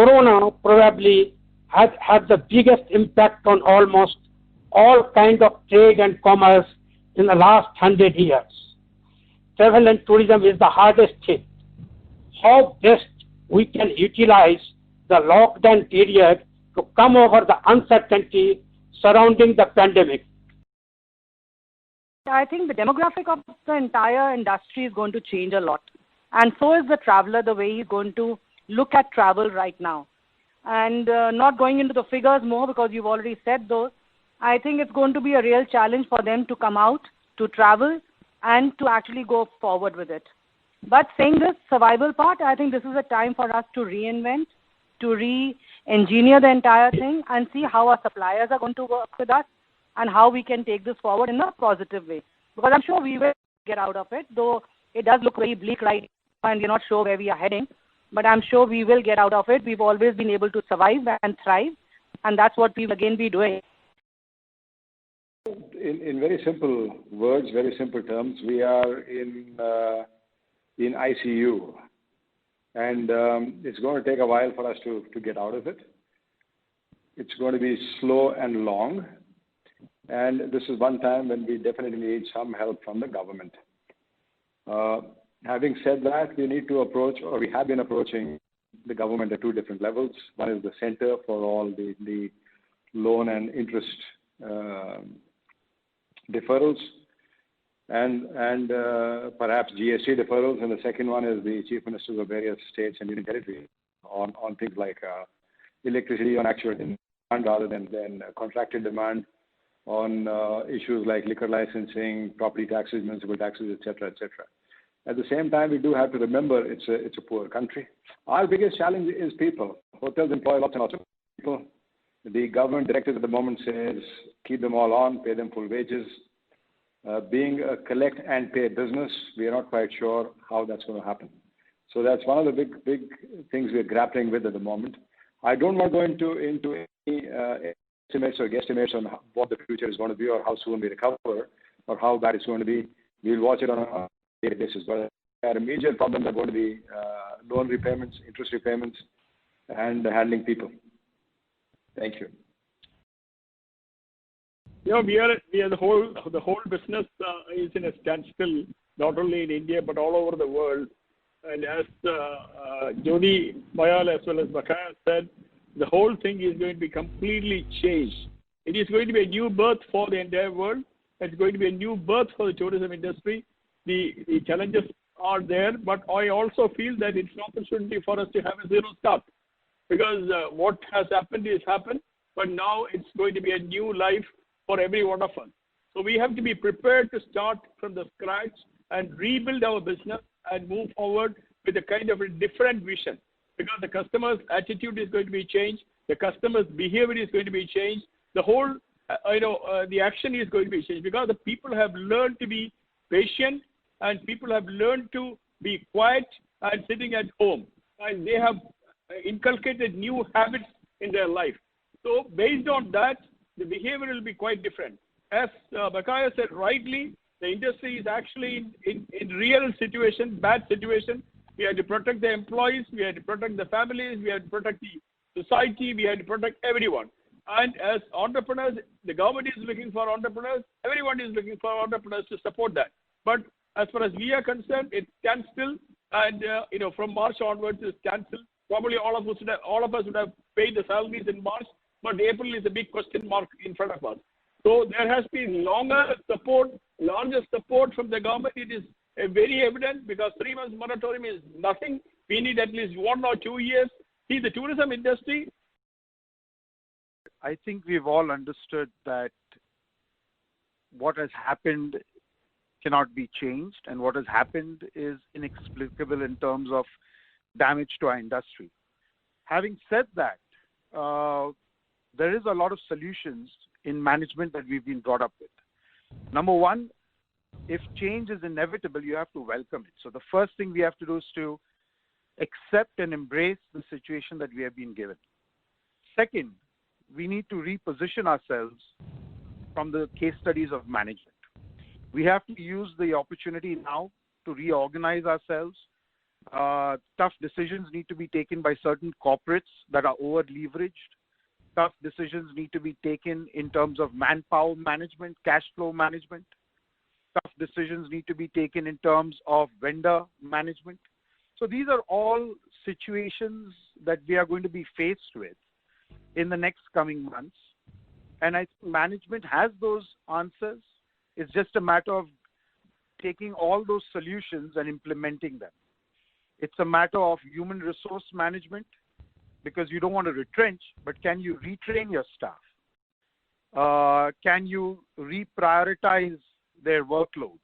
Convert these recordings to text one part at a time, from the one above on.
Corona probably has had the biggest impact on almost all kind of trade and commerce in the last 100 years. Travel and tourism is the hardest hit. How best we can utilize the lockdown period to come over the uncertainty surrounding the pandemic? I think the demographic of the entire industry is going to change a lot. And so is the traveler, the way he's going to look at travel right now. And not going into the figures more because you've already said those, I think it's going to be a real challenge for them to come out, to travel, and to actually go forward with it. But saying this survival part, I think this is a time for us to reinvent, to re-engineer the entire thing and see how our suppliers are going to work with us and how we can take this forward in a positive way. Because I'm sure we will get out of it, though it does look very bleak right now and we're not sure where we are heading. But I'm sure we will get out of it. We've always been able to survive and thrive, and that's what we will again be doing. In very simple words, very simple terms, we are in ICU, and it's going to take a while for us to get out of it. It's going to be slow and long, and this is one time when we definitely need some help from the government. Having said that, we need to approach, or we have been approaching the government at two different levels. One is the center for all the loan and interest deferrals, and perhaps GST deferrals, and the second one is the chief ministers of various states and union territories on things like electricity on actual demand rather than contracted demand, on issues like liquor licensing, property taxes, municipal taxes, etc., etc. At the same time, we do have to remember it's a poor country. Our biggest challenge is people. Hotels employ lots and lots of people. The government directive at the moment says keep them all on, pay them full wages. Being a collect and pay business, we are not quite sure how that's going to happen. So that's one of the big things we're grappling with at the moment. I don't want to go into any estimates or guesstimates on what the future is going to be or how soon we recover or how bad it's going to be. We'll watch it on a daily basis. But our immediate problems are going to be loan repayments, interest repayments, and handling people. Thank you. We are the whole business is in a standstill, not only in India but all over the world. And as Jyoti Mayal as well as Bakaya said, the whole thing is going to be completely changed. It is going to be a new birth for the entire world. It's going to be a new birth for the tourism industry. The challenges are there, but I also feel that it's an opportunity for us to have a zero start. Because what has happened is happened, but now it's going to be a new life for every one of us. So we have to be prepared to start from the scratch and rebuild our business and move forward with a kind of a different vision. Because the customer's attitude is going to be changed, the customer's behavior is going to be changed, the whole, the action is going to be changed. Because the people have learned to be patient and people have learned to be quiet and sitting at home. And they have inculcated new habits in their life. So based on that, the behavior will be quite different. As Bakaya said rightly, the industry is actually in real situation, bad situation. We have to protect the employees, we have to protect the families, we have to protect the society, we have to protect everyone. And as entrepreneurs, the government is looking for entrepreneurs, everyone is looking for entrepreneurs to support that. But as far as we are concerned, it stands still, and from March onwards, it stands still. Probably all of us would have paid the salaries in March, but April is a big question mark in front of us. So there has been larger support from the government. It is very evident because 3 months moratorium is nothing. We need at least 1 or 2 years. See, the tourism industry. I think we've all understood that what has happened cannot be changed, and what has happened is inexplicable in terms of damage to our industry. Having said that, there is a lot of solutions in management that we've been brought up with. Number one, if change is inevitable, you have to welcome it. So the first thing we have to do is to accept and embrace the situation that we have been given. Second, we need to reposition ourselves from the case studies of management. We have to use the opportunity now to reorganize ourselves, Tough decisions need to be taken by certain corporates that are over leveraged. Tough decisions need to be taken in terms of manpower management, cash flow management. Tough decisions need to be taken in terms of vendor management. So these are all situations that we are going to be faced with in the next coming months. And I think management has those answers. It's just a matter of taking all those solutions and implementing them. It's a matter of human resource management, because you don't want to retrench, but can you retrain your staff? Can you reprioritize their workload?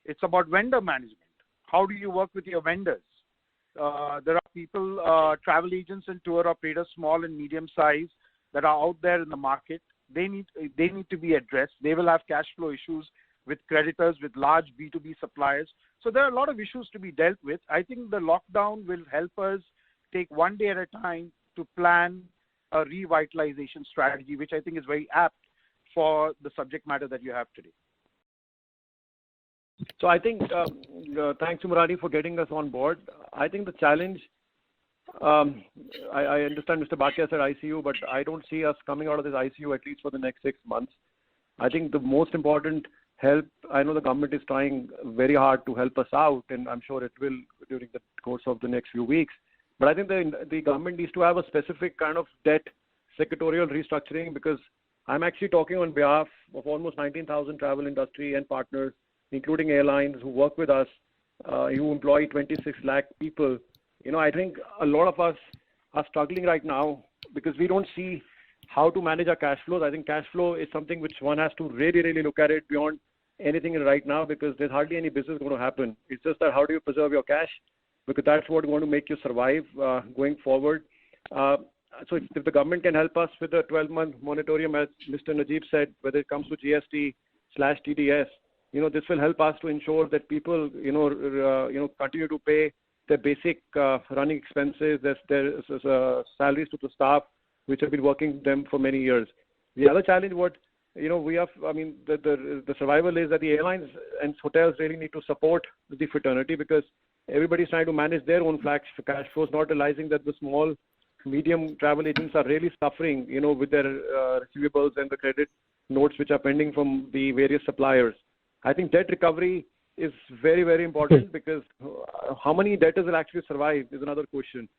It's about vendor management. How do you work with your vendors? There are people, travel agents and tour operators, small and medium size, that are out there in the market. They need to be addressed. They will have cash flow issues with creditors, with large B2B suppliers. So there are a lot of issues to be dealt with. I think the lockdown will help us take one day at a time to plan a revitalization strategy, which I think is very apt for the subject matter that you have today. So I think, thanks to Murari for getting us on board. I think the challenge, I understand Mr. Bhatia said ICU, but I don't see us coming out of this ICU at least for the next 6 months. I think the most important help, I know the government is trying very hard to help us out, and I'm sure it will during the course of the next few weeks. But I think the government needs to have a specific kind of debt sectorial restructuring, because I'm actually talking on behalf of almost 19,000 travel industry and partners, including airlines who work with us, who employ 26 lakh people. You know, I think a lot of us are struggling right now because we don't see how to manage our cash flows. I think cash flow is something which one has to really, really look at it beyond anything right now, because there's hardly any business going to happen. It's just that how do you preserve your cash, because that's what going to make you survive going forward. So if the government can help us with a 12-month moratorium, as Mr. Najib said, whether it comes to GST/TDS, you know, this will help us to ensure that people, continue to pay their basic running expenses, their salaries to the staff, which have been working with them for many years. The other challenge, the survival is that the airlines and hotels really need to support the fraternity, because everybody's trying to manage their own cash flows, not realizing that the small, medium travel agents are really suffering, with their receivables and the credit notes which are pending from the various suppliers. I think debt recovery is very, very important, because how many debtors will actually survive is another question.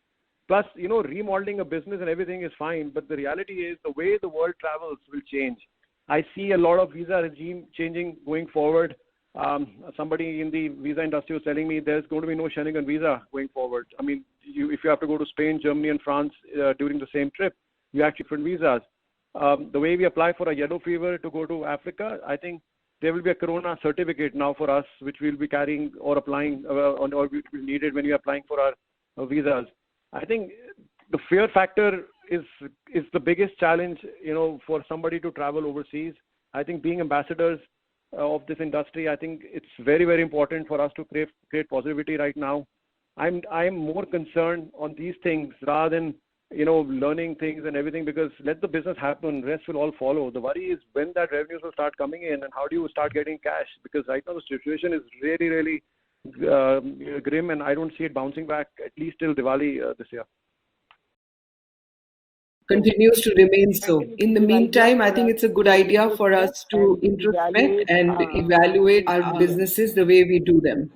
Plus, remodeling a business and everything is fine, but the reality is the way the world travels will change. I see a lot of visa regime changing going forward. Somebody in the visa industry was telling me there's going to be no Schengen visa going forward. I mean, if you have to go to Spain, Germany, and France during the same trip, you have different visas. The way we apply for a yellow fever to go to Africa, I think there will be a Corona certificate now for us, which we'll be carrying or applying, or which will be needed when we are applying for our visas. I think the fear factor is the biggest challenge, for somebody to travel overseas. I think being ambassadors of this industry, I think it's very, very important for us to create positivity right now. I'm more concerned on these things rather than, learning things and everything, because let the business happen, rest will all follow. The worry is when that revenues will start coming in and how do you start getting cash, because right now the situation is really, really grim, and I don't see it bouncing back at least till Diwali this year. Continues to remain so. In the meantime, I think it's a good idea for us to introspect and evaluate our businesses the way we do them.